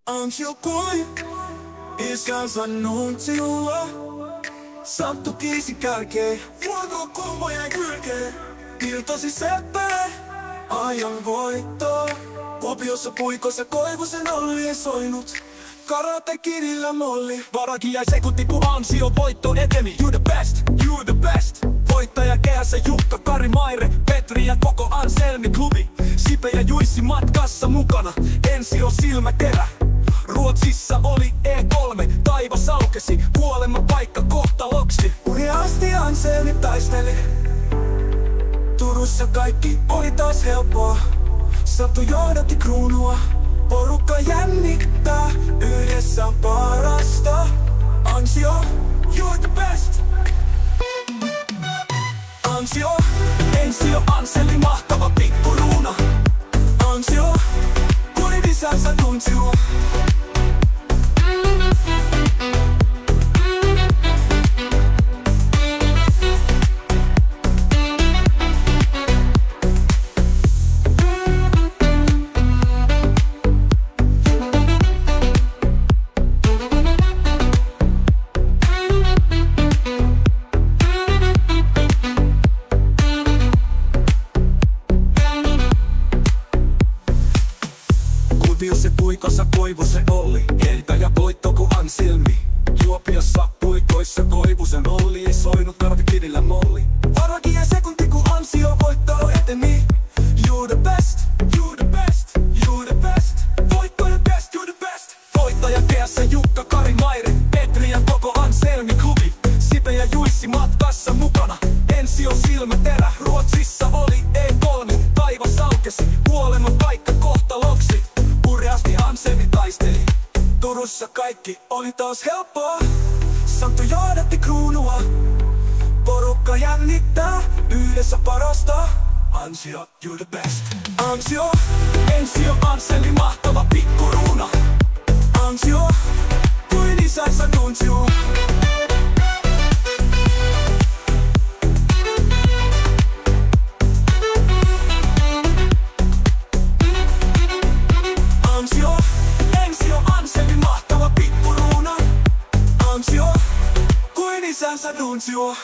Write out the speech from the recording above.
Ansio kuin isänsä nuntsiua. Sattu kiisi kärkeen, vuoto kummojen kylkeen. Irtosi seppele, ajan voitto. Kuopiossa puikossa Koivusen Olli soinut. Karate Kidillä molli. Varakin jäi sekunti kun ansio voitto eteni. You the best, you the best. Voittaja kehässä Jukka, Kari, Maire, Petri ja koko Anselmi klubi. Sipe ja Juissi matkassa mukana, Ensio silmäterä. Ruotsissa oli E3, taivas aukesi, kuolema paikka kohtaloksi. Hurjaasti Anselmi taisteli. Turussa kaikki oli taas helppoa. Satu johdatti kruunua. Porukka jännittää, yhdessä on parasta. Ansio, you're the best. Ansio, Ensio, Anseli, mahtava pikkuruuna. Ansio, kuin isänsä nuntsio. Kuopiossa puikossa Koivusen Olli, kehittäjä voitto ku Anselmi. Kuopiossa puikoissa Koivusen Olli ei soinut Karate Kidillä molli. Varakin jäi sekunti ku ansio voitto eteni. You the best, you the best, you the best. Voitto the best, you the best. Voittaja kehässä Jukka, Kari, Maire, Petri ja koko Anselmi klubi. Sipe ja Juissi matkassa mukana, Ensio silmäterä. Ruotsissa oli E3, taivas aukesi, kuolema paikka kohtaloksi. Hurjaasti Anselmi taisteli. Turussa kaikki oli taas helppoa. Santtu johdatti kruunua. Porukka jännittää, yhdessä parasta. Ansio, you the best. Ansio, Ensio, Anseli, mahtava pikkuruuna. Ansio, kuin isänsä nuntsio. Ansio, Ensio, Anseli, mahtava pikkuruuna. Ansio, kuin isänsä nuntsio.